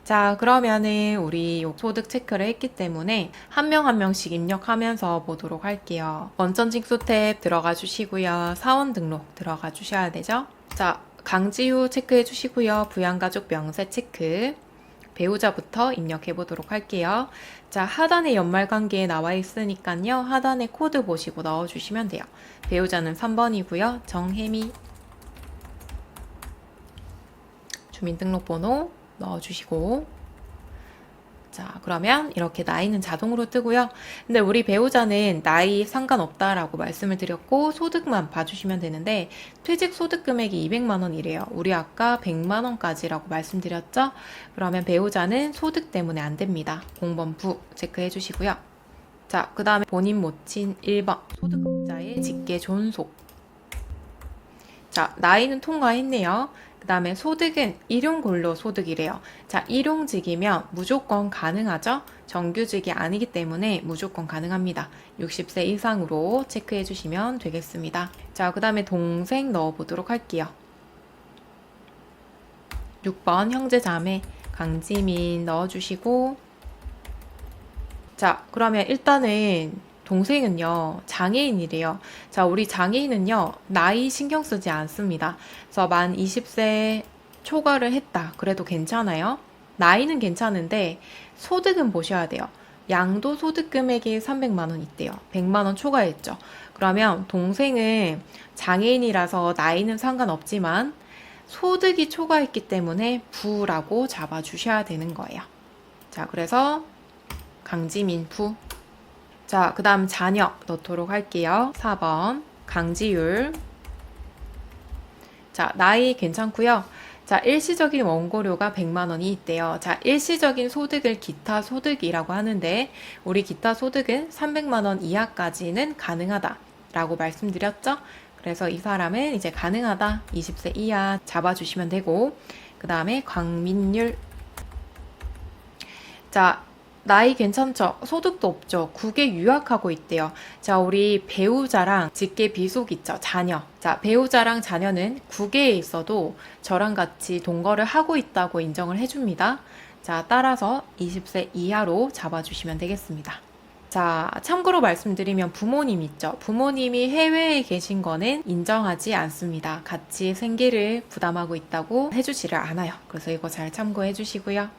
자, 그러면은 우리 소득 체크를 했기 때문에 한 명 한 명씩 입력하면서 보도록 할게요. 원천징수 탭 들어가 주시고요. 사원 등록 들어가 주셔야 되죠. 자, 강지후 체크해 주시고요. 부양가족 명세 체크, 배우자부터 입력해 보도록 할게요. 자, 하단에 연말관계에 나와 있으니까요. 하단에 코드 보시고 넣어주시면 돼요. 배우자는 3번이고요. 정혜미. 주민등록번호 넣어주시고, 자, 그러면 이렇게 나이는 자동으로 뜨고요. 근데 우리 배우자는 나이 상관없다라고 말씀을 드렸고 소득만 봐주시면 되는데 퇴직 소득 금액이 200만 원이래요. 우리 아까 100만 원까지라고 말씀드렸죠? 그러면 배우자는 소득 때문에 안 됩니다. 공범부 체크해 주시고요. 자, 그 다음에 본인 모친 1번 소득자의 직계 존속. 자, 나이는 통과했네요. 그 다음에 소득은 일용근로 소득이래요. 자, 일용직이면 무조건 가능하죠? 정규직이 아니기 때문에 무조건 가능합니다. 60세 이상으로 체크해 주시면 되겠습니다. 자, 그 다음에 동생 넣어보도록 할게요. 6번 형제 자매 강지민 넣어주시고, 자, 그러면 일단은 동생은요, 장애인이래요. 자, 우리 장애인은요, 나이 신경 쓰지 않습니다. 그래서 만 20세 초과를 했다. 그래도 괜찮아요. 나이는 괜찮은데, 소득은 보셔야 돼요. 양도소득 금액이 300만 원 있대요. 100만 원 초과했죠. 그러면 동생은 장애인이라서 나이는 상관없지만, 소득이 초과했기 때문에 부라고 잡아주셔야 되는 거예요. 자, 그래서 강지민 부. 자, 그 다음 자녀 넣도록 할게요. 4번 강지율. 자, 나이 괜찮고요. 자, 일시적인 원고료가 100만 원이 있대요. 자, 일시적인 소득을 기타 소득이라고 하는데 우리 기타 소득은 300만 원 이하까지는 가능하다라고 말씀드렸죠? 그래서 이 사람은 이제 가능하다 20세 이하 잡아주시면 되고, 그 다음에 광민율. 자, 나이 괜찮죠? 소득도 없죠? 국외 유학하고 있대요. 자, 우리 배우자랑 직계 비속 있죠? 자녀. 자, 배우자랑 자녀는 국외에 있어도 저랑 같이 동거를 하고 있다고 인정을 해줍니다. 자, 따라서 20세 이하로 잡아주시면 되겠습니다. 자, 참고로 말씀드리면 부모님 있죠? 부모님이 해외에 계신 거는 인정하지 않습니다. 같이 생계를 부담하고 있다고 해주지를 않아요. 그래서 이거 잘 참고해 주시고요.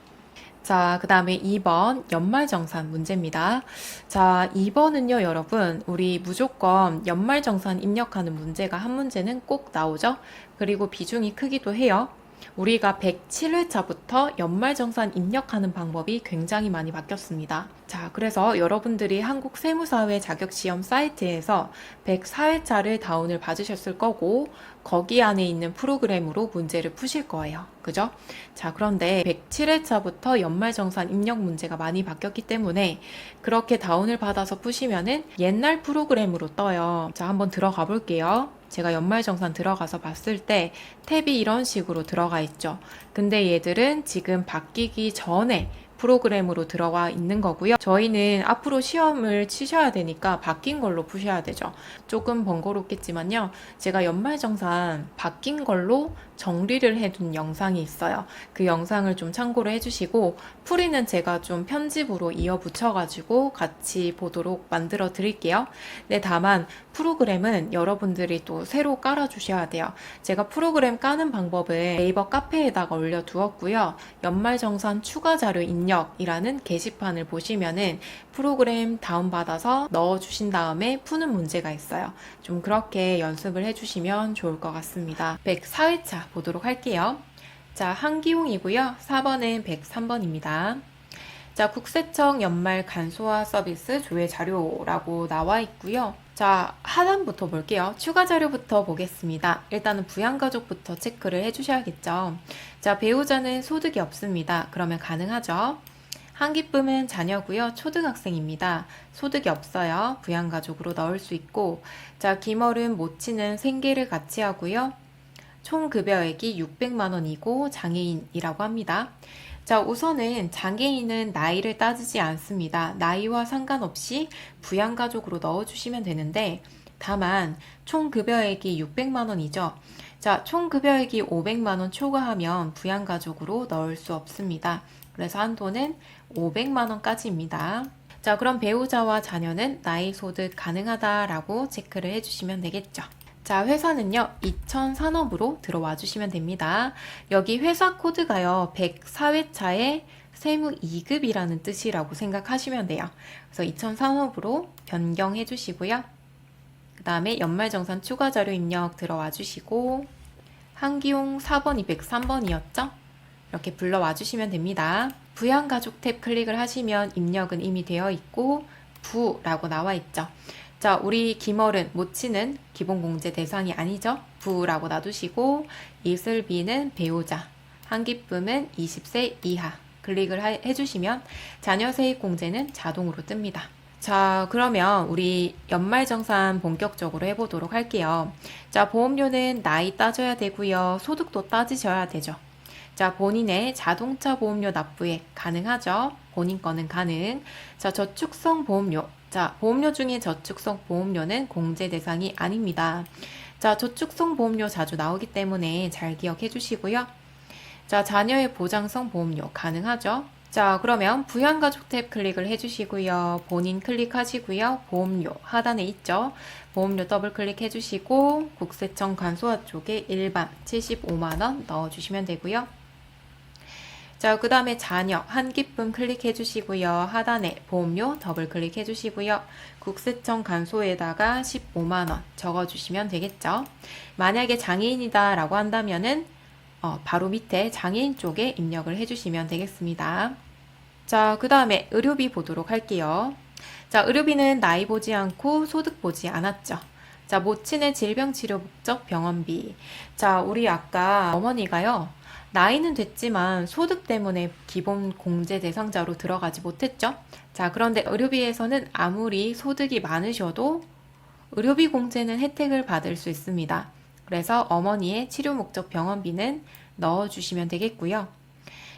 자, 그 다음에 2번 연말정산 문제입니다. 자, 2번은요, 여러분, 우리 무조건 연말정산 입력하는 문제가 한 문제는 꼭 나오죠? 그리고 비중이 크기도 해요. 우리가 107회차부터 연말정산 입력하는 방법이 굉장히 많이 바뀌었습니다. 자, 그래서 여러분들이 한국세무사회 자격시험 사이트에서 104회차를 다운을 받으셨을 거고, 거기 안에 있는 프로그램으로 문제를 푸실 거예요. 그죠? 자, 그런데 107회차부터 연말정산 입력 문제가 많이 바뀌었기 때문에 그렇게 다운을 받아서 푸시면은 옛날 프로그램으로 떠요. 자, 한번 들어가 볼게요. 제가 연말정산 들어가서 봤을 때 탭이 이런 식으로 들어가 있죠. 근데 얘들은 지금 바뀌기 전에 프로그램으로 들어와 있는 거고요. 저희는 앞으로 시험을 치셔야 되니까 바뀐 걸로 푸셔야 되죠. 조금 번거롭겠지만요. 제가 연말정산 바뀐 걸로 정리를 해둔 영상이 있어요. 그 영상을 좀 참고로 해주시고 풀이는 제가 좀 편집으로 이어 붙여가지고 같이 보도록 만들어 드릴게요. 네, 다만 프로그램은 여러분들이 또 새로 깔아주셔야 돼요. 제가 프로그램 까는 방법을 네이버 카페에다가 올려두었고요. 연말정산 추가 자료 입력이라는 게시판을 보시면은 프로그램 다운받아서 넣어주신 다음에 푸는 문제가 있어요. 좀 그렇게 연습을 해주시면 좋을 것 같습니다. 104회차 보도록 할게요. 자, 한기용이고요. 4번은 103번입니다. 자, 국세청 연말 간소화 서비스 조회 자료라고 나와 있고요. 자, 하단부터 볼게요. 추가 자료부터 보겠습니다. 일단은 부양가족부터 체크를 해주셔야겠죠. 자, 배우자는 소득이 없습니다. 그러면 가능하죠. 한기쁨은 자녀고요. 초등학생입니다. 소득이 없어요. 부양가족으로 넣을 수 있고, 자, 김어른 모친은 생계를 같이 하고요. 총 급여액이 600만 원이고 장애인이라고 합니다. 자, 우선은 장애인은 나이를 따지지 않습니다. 나이와 상관없이 부양가족으로 넣어주시면 되는데, 다만 총 급여액이 600만 원이죠. 자, 총 급여액이 500만 원 초과하면 부양가족으로 넣을 수 없습니다. 그래서 한도는 500만 원까지입니다. 자, 그럼 배우자와 자녀는 나이 소득 가능하다라고 체크를 해주시면 되겠죠. 자, 회사는요, 이천산업으로 들어와 주시면 됩니다. 여기 회사 코드가요, 104회차의 세무 2급이라는 뜻이라고 생각하시면 돼요. 그래서 이천산업으로 변경해 주시고요. 그 다음에 연말정산 추가 자료 입력 들어와 주시고, 한기용 4번이 103번이었죠? 이렇게 불러와 주시면 됩니다. 부양가족 탭 클릭을 하시면 입력은 이미 되어 있고, 부라고 나와 있죠. 자, 우리 김어른, 모친은 기본공제 대상이 아니죠? 부라고 놔두시고, 이슬비는 배우자, 한기쁨은 20세 이하 클릭을 해주시면 자녀 세입공제는 자동으로 뜹니다. 자, 그러면 우리 연말정산 본격적으로 해보도록 할게요. 자, 보험료는 나이 따져야 되고요. 소득도 따지셔야 되죠. 자, 본인의 자동차 보험료 납부액 가능하죠? 본인 거는 가능. 자, 저축성 보험료. 자, 보험료 중에 저축성 보험료는 공제 대상이 아닙니다. 자, 저축성 보험료 자주 나오기 때문에 잘 기억해 주시고요. 자, 자녀의 보장성 보험료 가능하죠? 자, 그러면 부양가족 탭 클릭을 해주시고요. 본인 클릭하시고요. 보험료 하단에 있죠? 보험료 더블 클릭해 주시고 국세청 간소화 쪽에 일반 75만 원 넣어주시면 되고요. 자, 그 다음에 자녀 한기쁨 클릭해 주시고요. 하단에 보험료 더블 클릭해 주시고요. 국세청 간소에다가 15만 원 적어 주시면 되겠죠. 만약에 장애인이다 라고 한다면은 바로 밑에 장애인 쪽에 입력을 해 주시면 되겠습니다. 자, 그 다음에 의료비 보도록 할게요. 자, 의료비는 나이 보지 않고 소득 보지 않았죠. 자, 모친의 질병치료 목적 병원비. 자, 우리 아까 어머니가요, 나이는 됐지만 소득 때문에 기본 공제 대상자로 들어가지 못했죠. 자, 그런데 의료비에서는 아무리 소득이 많으셔도 의료비 공제는 혜택을 받을 수 있습니다. 그래서 어머니의 치료 목적 병원비는 넣어주시면 되겠고요.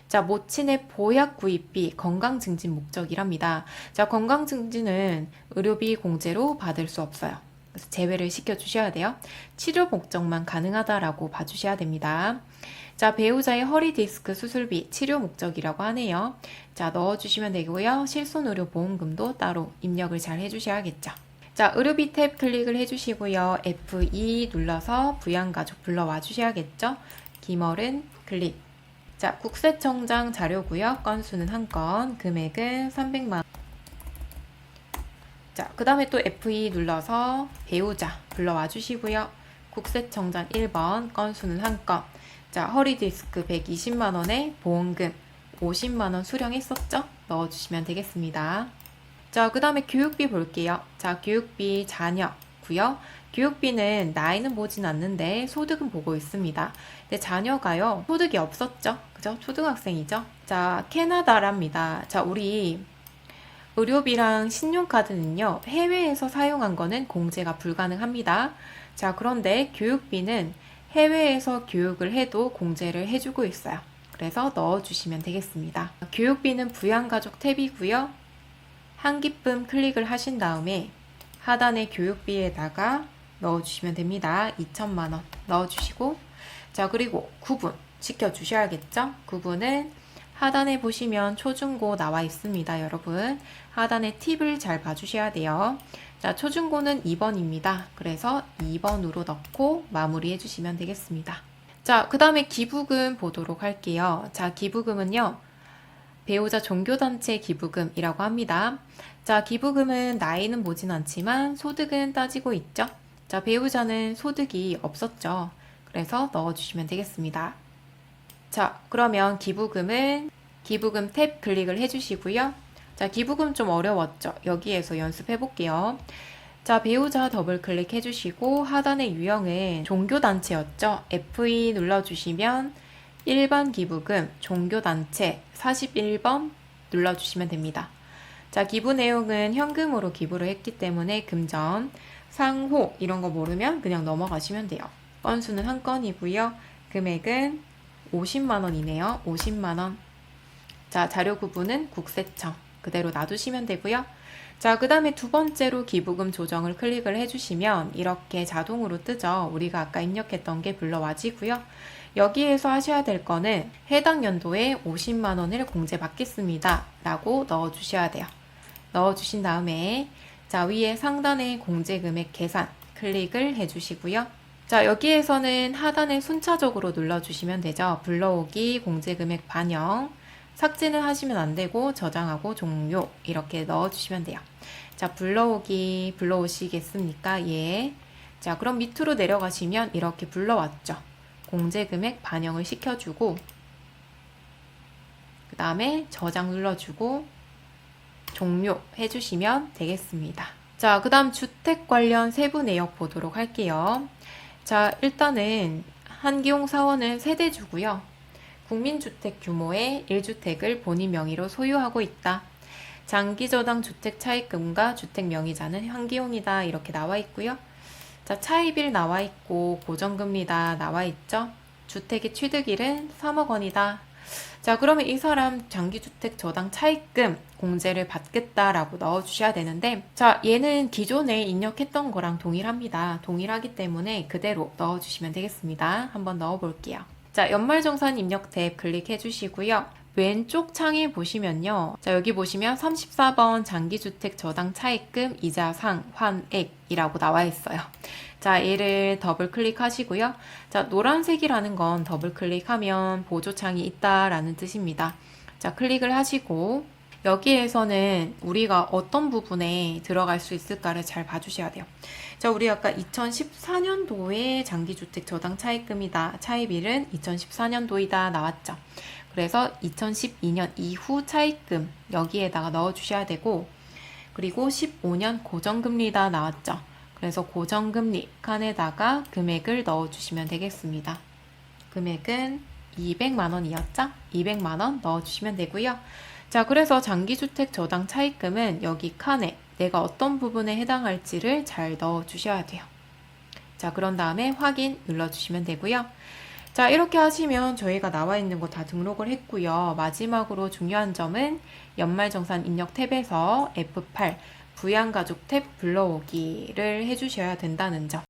자, 모친의 보약 구입비 건강 증진 목적이랍니다. 자, 건강 증진은 의료비 공제로 받을 수 없어요. 그래서 제외를 시켜주셔야 돼요. 치료 목적만 가능하다라고 봐주셔야 됩니다. 자, 배우자의 허리 디스크 수술비 치료 목적이라고 하네요. 자, 넣어주시면 되고요. 실손의료보험금도 따로 입력을 잘 해주셔야겠죠. 자, 의료비 탭 클릭을 해주시고요. F2 눌러서 부양가족 불러와 주셔야겠죠. 김어른 클릭. 자, 국세청장 자료고요. 건수는 한 건, 금액은 300만 원. 자, 그 다음에 또 F2 눌러서 배우자 불러와 주시고요. 국세청장 1번, 건수는 한 건. 자, 자, 허리디스크 120만 원에 보험금 50만 원 수령했었죠? 넣어주시면 되겠습니다. 자, 그 다음에 교육비 볼게요. 자, 교육비 자녀고요. 교육비는 나이는 보진 않는데 소득은 보고 있습니다. 근데 자녀가요, 소득이 없었죠? 그죠? 초등학생이죠? 자, 캐나다랍니다. 자, 우리 의료비랑 신용카드는요, 해외에서 사용한 거는 공제가 불가능합니다. 자, 그런데 교육비는 해외에서 교육을 해도 공제를 해주고 있어요. 그래서 넣어주시면 되겠습니다. 교육비는 부양가족 탭이고요. 한기쁨 클릭을 하신 다음에 하단의 교육비에다가 넣어주시면 됩니다. 2천만 원 넣어주시고, 자, 그리고 구분 지켜주셔야겠죠? 구분은 하단에 보시면 초중고 나와 있습니다. 여러분, 하단에 팁을 잘 봐주셔야 돼요. 자, 초중고는 2번입니다. 그래서 2번으로 넣고 마무리해 주시면 되겠습니다. 자, 그 다음에 기부금 보도록 할게요. 자, 기부금은요, 배우자 종교단체 기부금이라고 합니다. 자, 기부금은 나이는 보진 않지만 소득은 따지고 있죠. 자, 배우자는 소득이 없었죠. 그래서 넣어주시면 되겠습니다. 자, 그러면 기부금은 기부금 탭 클릭을 해주시고요. 자, 기부금 좀 어려웠죠? 여기에서 연습해 볼게요. 자, 배우자 더블 클릭 해주시고 하단의 유형은 종교단체였죠? F2 눌러주시면 일반 기부금 종교단체 41번 눌러주시면 됩니다. 자, 기부 내용은 현금으로 기부를 했기 때문에 금전, 상호 이런 거 모르면 그냥 넘어가시면 돼요. 건수는 한 건이고요. 금액은 50만 원이네요. 50만 원. 자, 자료 구분은 국세청 그대로 놔두시면 되고요. 자, 그 다음에 두 번째로 기부금 조정을 클릭을 해주시면 이렇게 자동으로 뜨죠. 우리가 아까 입력했던 게 불러와지고요. 여기에서 하셔야 될 거는 해당 연도에 50만 원을 공제받겠습니다 라고 넣어주셔야 돼요. 넣어주신 다음에 자, 위에 상단에 공제금액 계산 클릭을 해주시고요. 자, 여기에서는 하단에 순차적으로 눌러주시면 되죠. 불러오기, 공제금액 반영, 삭제는 하시면 안 되고 저장하고 종료 이렇게 넣어주시면 돼요. 자, 불러오기 불러오시겠습니까? 예. 자, 그럼 밑으로 내려가시면 이렇게 불러왔죠. 공제금액 반영을 시켜주고 그 다음에 저장 눌러주고 종료 해주시면 되겠습니다. 자, 그 다음 주택 관련 세부 내역 보도록 할게요. 자, 일단은 한기용 사원은 세대주고요. 국민주택 규모의 1주택을 본인 명의로 소유하고 있다. 장기저당 주택 차입금과 주택 명의자는 한기용이다 이렇게 나와 있고요. 자, 차입일 나와 있고 고정금리다 나와 있죠. 주택의 취득일은 3억 원이다. 자, 그러면 이 사람 장기주택 저당 차입금 공제를 받겠다라고 넣어주셔야 되는데, 자, 얘는 기존에 입력했던 거랑 동일합니다. 동일하기 때문에 그대로 넣어주시면 되겠습니다. 한번 넣어볼게요. 자, 연말정산 입력 탭 클릭해 주시고요. 왼쪽 창에 보시면요. 자, 여기 보시면 34번 장기주택 저당 차입금 이자 상환액이라고 나와 있어요. 자, 얘를 더블 클릭하시고요. 자, 노란색이라는 건 더블 클릭하면 보조창이 있다라는 뜻입니다. 자, 클릭을 하시고 여기에서는 우리가 어떤 부분에 들어갈 수 있을까를 잘 봐주셔야 돼요. 자, 우리 아까 2014년도에 장기주택 저당 차입금이다. 차입일은 2014년도이다 나왔죠. 그래서 2012년 이후 차입금 여기에다가 넣어주셔야 되고, 그리고 15년 고정금리다 나왔죠. 그래서 고정금리 칸에다가 금액을 넣어주시면 되겠습니다. 금액은 200만 원이었죠? 200만 원 넣어주시면 되고요. 자, 그래서 장기주택 저당 차입금은 여기 칸에 내가 어떤 부분에 해당할지를 잘 넣어주셔야 돼요. 자, 그런 다음에 확인 눌러주시면 되고요. 자, 이렇게 하시면 저희가 나와 있는 거 다 등록을 했고요. 마지막으로 중요한 점은 연말정산 입력 탭에서 F8 부양가족 탭 불러오기를 해주셔야 된다는 점.